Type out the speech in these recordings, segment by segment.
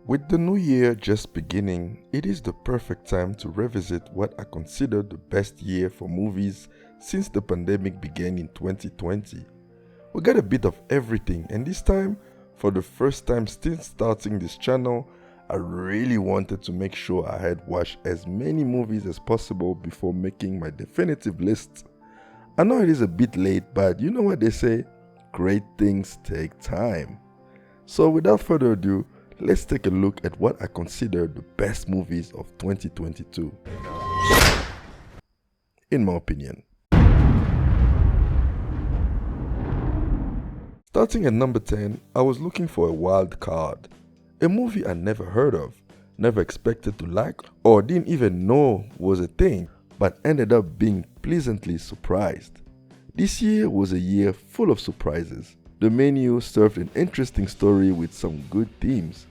With the new year just beginning, it is the perfect time to revisit what I consider the best year for movies since the pandemic began in 2020. We got a bit of everything, and this time, for the first time since starting this channel, I really wanted to make sure I had watched as many movies as possible before making my definitive list. I know it is a bit late, but you know what they say, great things take time. So without further ado, let's take a look at what I consider the best movies of 2022. In my opinion. Starting at number 10, I was looking for a wild card. A movie I never heard of, never expected to like, or didn't even know was a thing, but ended up being pleasantly surprised. This year was a year full of surprises. The menu served an interesting story with some good themes.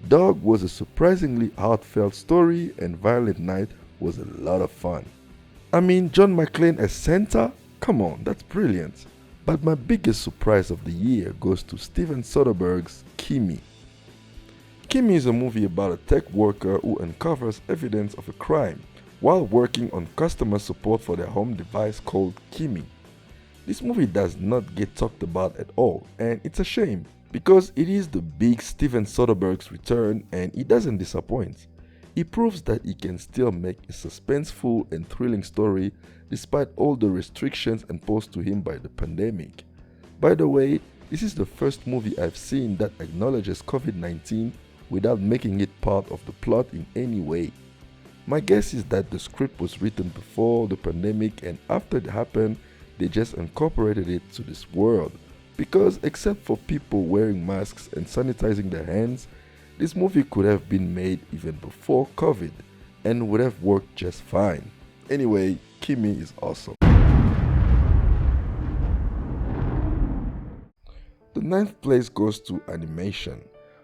Dog was a surprisingly heartfelt story, and Violent Night was a lot of fun. I mean, John McClane as Santa? Come on, that's brilliant. But my biggest surprise of the year goes to Steven Soderbergh's Kimi. Kimi is a movie about a tech worker who uncovers evidence of a crime while working on customer support for their home device called Kimi. This movie does not get talked about at all, and it's a shame because it is the big Steven Soderbergh's return and he doesn't disappoint. He proves that he can still make a suspenseful and thrilling story despite all the restrictions imposed to him by the pandemic. By the way, this is the first movie I've seen that acknowledges COVID-19 without making it part of the plot in any way. My guess is that the script was written before the pandemic, and after it happened, they just incorporated it to this world. Because except for people wearing masks and sanitizing their hands, this movie could have been made even before COVID and would have worked just fine. Anyway, Kimi is awesome. The 9th place goes to animation.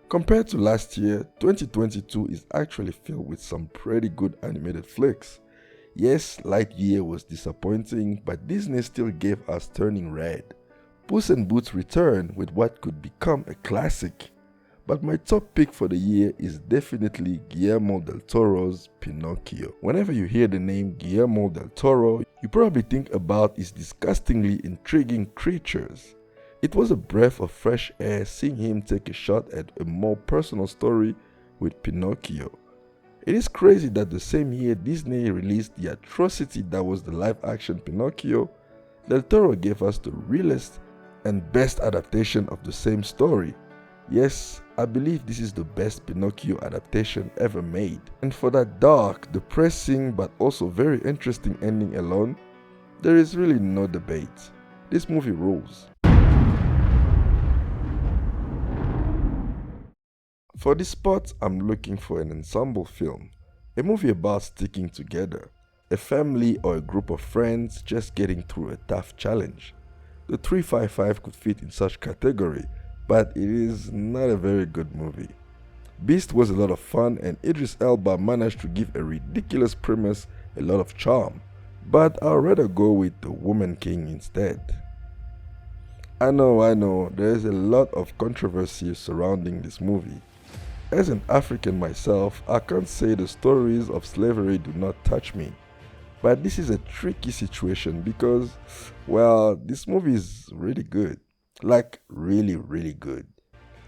Compared to last year, 2022 is actually filled with some pretty good animated flicks. Yes, Lightyear was disappointing, but Disney still gave us Turning Red. Puss in Boots returned with what could become a classic. But my top pick for the year is definitely Guillermo del Toro's Pinocchio. Whenever you hear the name Guillermo del Toro, you probably think about his disgustingly intriguing creatures. It was a breath of fresh air seeing him take a shot at a more personal story with Pinocchio. It is crazy that the same year Disney released the atrocity that was the live-action Pinocchio, Del Toro gave us the realest and best adaptation of the same story. Yes, I believe this is the best Pinocchio adaptation ever made. And for that dark, depressing but also very interesting ending alone, there is really no debate. This movie rules. For this spot, I'm looking for an ensemble film, a movie about sticking together, a family or a group of friends just getting through a tough challenge. The 355 could fit in such category, but it is not a very good movie. Beast was a lot of fun and Idris Elba managed to give a ridiculous premise a lot of charm, but I'd rather go with The Woman King instead. I know, there is a lot of controversy surrounding this movie. As an African myself, I can't say the stories of slavery do not touch me. But this is a tricky situation because, well, this movie is really good. Like, really, really good.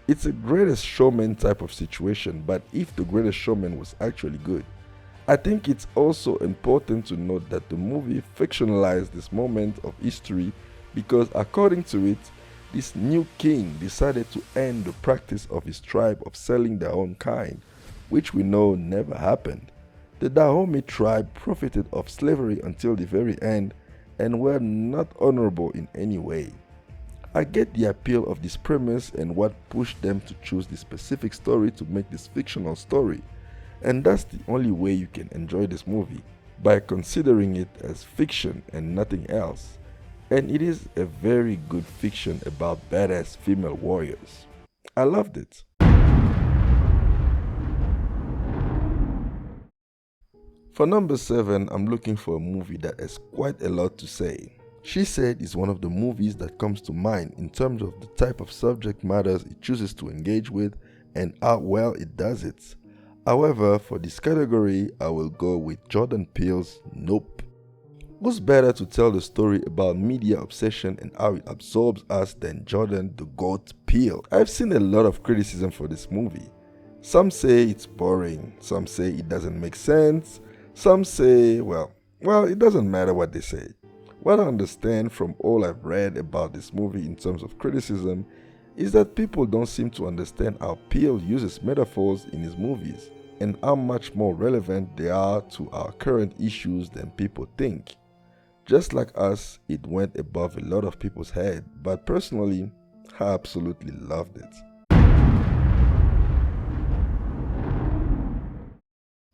It's a Greatest Showman type of situation, but if The Greatest Showman was actually good. I think it's also important to note that the movie fictionalized this moment of history because according to it, this new king decided to end the practice of his tribe of selling their own kind, which we know never happened. The Dahomey tribe profited of slavery until the very end and were not honorable in any way. I get the appeal of this premise and what pushed them to choose this specific story to make this fictional story, and that's the only way you can enjoy this movie, by considering it as fiction and nothing else. And it is a very good fiction about badass female warriors. I loved it. For number 7, I'm looking for a movie that has quite a lot to say. She Said is one of the movies that comes to mind in terms of the type of subject matters it chooses to engage with and how well it does it. However, for this category, I will go with Jordan Peele's Nope. Who's better to tell the story about media obsession and how it absorbs us than Jordan the GOAT Peele? I've seen a lot of criticism for this movie. Some say it's boring, some say it doesn't make sense, some say, well, it doesn't matter what they say. What I understand from all I've read about this movie in terms of criticism is that people don't seem to understand how Peele uses metaphors in his movies and how much more relevant they are to our current issues than people think. Just like us, it went above a lot of people's head, but personally, I absolutely loved it.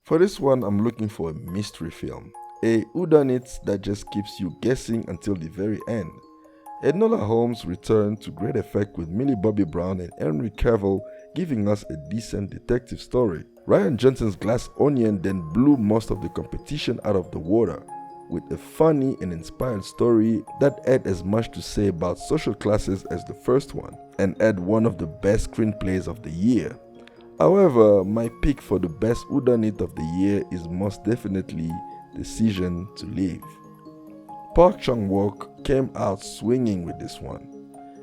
For this one, I'm looking for a mystery film, a whodunit that just keeps you guessing until the very end. Enola Holmes returned to great effect with Millie Bobby Brown and Henry Cavill giving us a decent detective story. Rian Johnson's Glass Onion then blew most of the competition out of the water, with a funny and inspired story that had as much to say about social classes as the first one, and had one of the best screenplays of the year. However, my pick for the best whodunit of the year is most definitely Decision to Live. Park Chan-wook came out swinging with this one.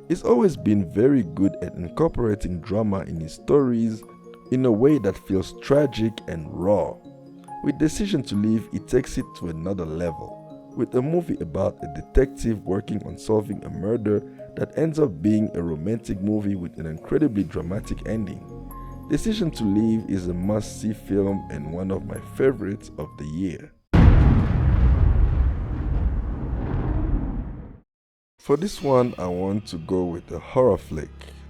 He's always been very good at incorporating drama in his stories in a way that feels tragic and raw. With Decision to Live, he takes it to another level, with a movie about a detective working on solving a murder that ends up being a romantic movie with an incredibly dramatic ending. Decision to Live is a must-see film and one of my favorites of the year. For this one, I want to go with a horror flick.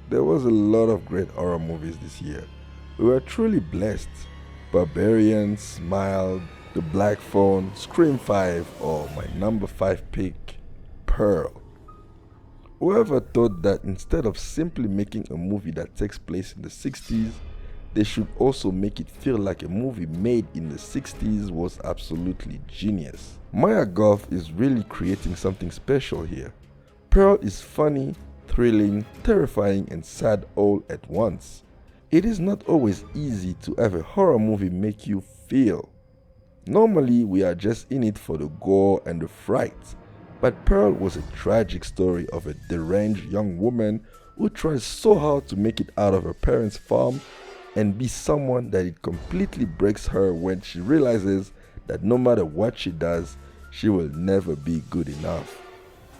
There was a lot of great horror movies this year. We were truly blessed. Barbarian, Smile, The Black Phone, Scream 5, or my number 5 pick, Pearl. Whoever thought that instead of simply making a movie that takes place in the 60s, they should also make it feel like a movie made in the 60s was absolutely genius. Maya Goth is really creating something special here. Pearl is funny, thrilling, terrifying, and sad all at once. It is not always easy to have a horror movie make you feel. Normally, we are just in it for the gore and the fright. But Pearl was a tragic story of a deranged young woman who tries so hard to make it out of her parents' farm and be someone that it completely breaks her when she realizes that no matter what she does, she will never be good enough.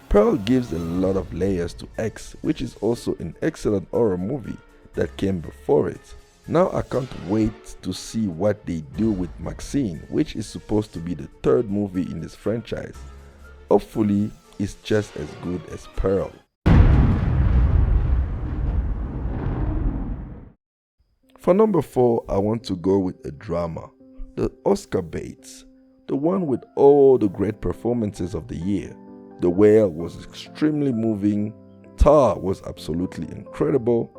Pearl gives a lot of layers to X, which is also an excellent horror movie that came before it. Now I can't wait to see what they do with Maxine, which is supposed to be the third movie in this franchise. Hopefully, it's just as good as Pearl. For number 4, I want to go with a drama. The Oscar baits. The one with all the great performances of the year. The Whale was extremely moving, Tar was absolutely incredible,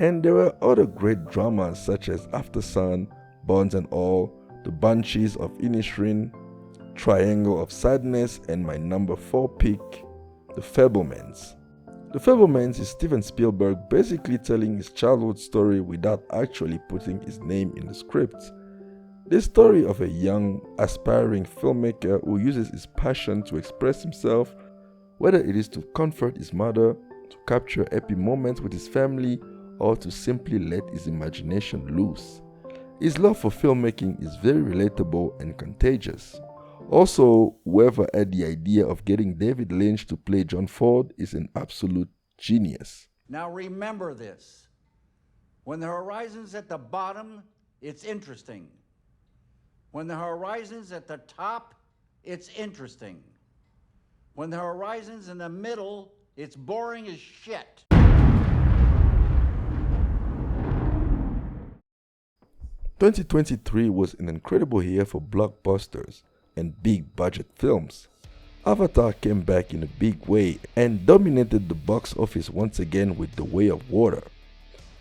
and there were other great dramas such as After Sun, Bones and All, The Banshees of Inisherin, Triangle of Sadness, and my number 4 pick, The Fabelmans. The Fabelmans is Steven Spielberg basically telling his childhood story without actually putting his name in the script. The story of a young, aspiring filmmaker who uses his passion to express himself, whether it is to comfort his mother, to capture happy moments with his family, or to simply let his imagination loose. His love for filmmaking is very relatable and contagious. Also, whoever had the idea of getting David Lynch to play John Ford is an absolute genius. Now remember this. When the horizon's at the bottom, it's interesting. When the horizon's at the top, it's interesting. When the horizon's in the middle, it's boring as shit. 2023 was an incredible year for blockbusters and big budget films. Avatar came back in a big way and dominated the box office once again with The Way of Water.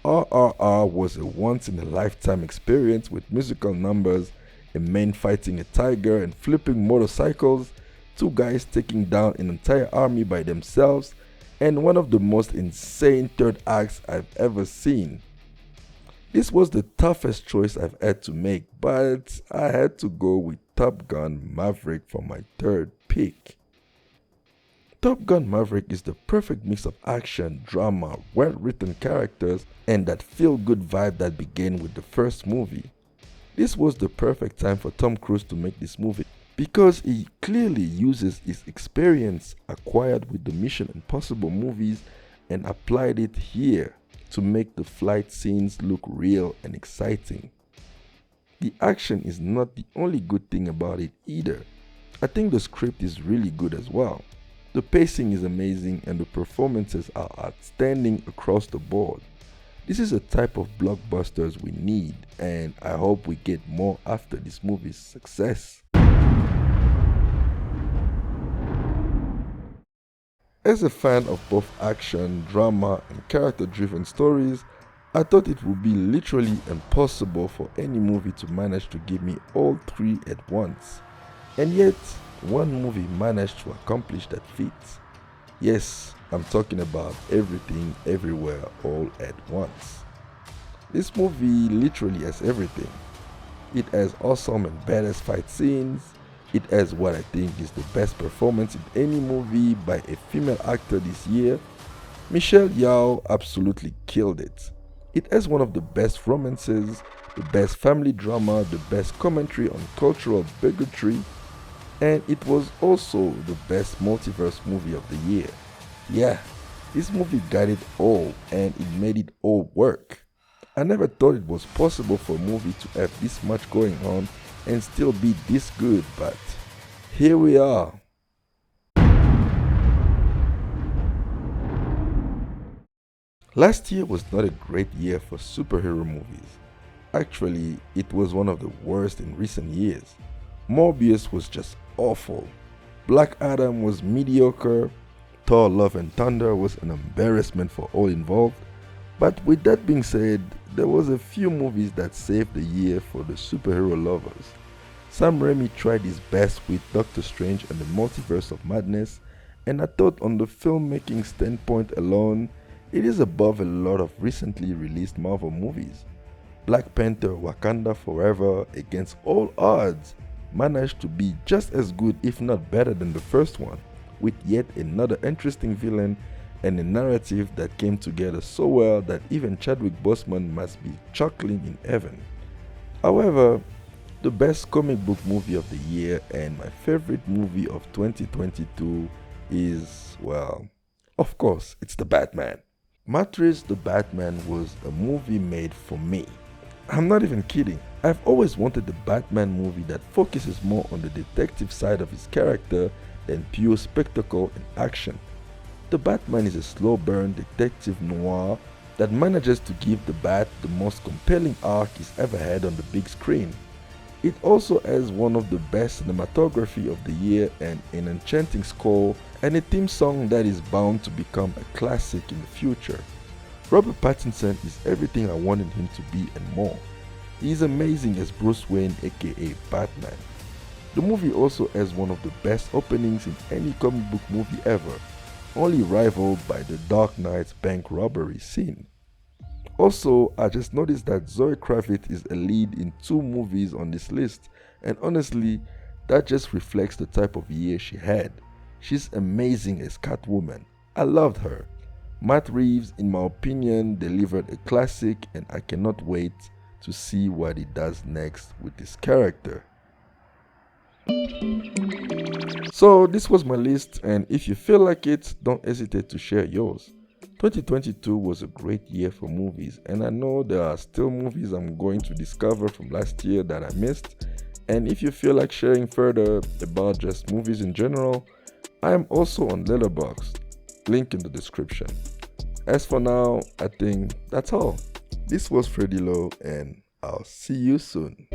RRR was a once-in-a-lifetime experience with musical numbers, a man fighting a tiger and flipping motorcycles, two guys taking down an entire army by themselves, and one of the most insane third acts I've ever seen. This was the toughest choice I've had to make, but I had to go with Top Gun Maverick for my third pick. Top Gun Maverick is the perfect mix of action, drama, well-written characters, and that feel-good vibe that began with the first movie. This was the perfect time for Tom Cruise to make this movie because he clearly uses his experience acquired with the Mission Impossible movies and applied it here to make the flight scenes look real and exciting. The action is not the only good thing about it either. I think the script is really good as well. The pacing is amazing and the performances are outstanding across the board. This is a type of blockbusters we need, and I hope we get more after this movie's success. As a fan of both action, drama, and character-driven stories, I thought it would be literally impossible for any movie to manage to give me all three at once. And yet, one movie managed to accomplish that feat. Yes, I'm talking about Everything Everywhere All at Once. This movie literally has everything. It has awesome and badass fight scenes. It has what I think is the best performance in any movie by a female actor this year. Michelle Yeoh absolutely killed it. It has one of the best romances, the best family drama, the best commentary on cultural bigotry, and it was also the best multiverse movie of the year. Yeah, this movie got it all and it made it all work. I never thought it was possible for a movie to have this much going on and still be this good, but here we are. Last year was not a great year for superhero movies. Actually, it was one of the worst in recent years. Morbius was just awful. Black Adam was mediocre. Thor Love and Thunder was an embarrassment for all involved. But with that being said, there was a few movies that saved the year for the superhero lovers. Sam Raimi tried his best with Doctor Strange and the Multiverse of Madness, and I thought on the filmmaking standpoint alone, it is above a lot of recently released Marvel movies. Black Panther Wakanda Forever, against all odds, managed to be just as good if not better than the first one, with yet another interesting villain and a narrative that came together so well that even Chadwick Boseman must be chuckling in heaven. However, the best comic book movie of the year and my favorite movie of 2022 is, well, of course, it's The Batman. Matrix The Batman was a movie made for me. I'm not even kidding. I've always wanted the Batman movie that focuses more on the detective side of his character than pure spectacle and action. The Batman is a slow burn detective noir that manages to give the Bat the most compelling arc he's ever had on the big screen. It also has one of the best cinematography of the year and an enchanting score and a theme song that is bound to become a classic in the future. Robert Pattinson is everything I wanted him to be and more. He is amazing as Bruce Wayne aka Batman. The movie also has one of the best openings in any comic book movie ever, only rivaled by the Dark Knight's bank robbery scene. Also, I just noticed that Zoe Kravitz is a lead in 2 movies on this list, and honestly, that just reflects the type of year she had. She's amazing as Catwoman. I loved her. Matt Reeves, in my opinion, delivered a classic, and I cannot wait to see what he does next with this character. So this was my list, and if you feel like it, don't hesitate to share yours. 2022 was a great year for movies, and I know there are still movies I'm going to discover from last year that I missed. And if you feel like sharing further about just movies in general, I am also on Letterboxd, link in the description. As for now, I think that's all. This was Freddy Lowe, and I'll see you soon.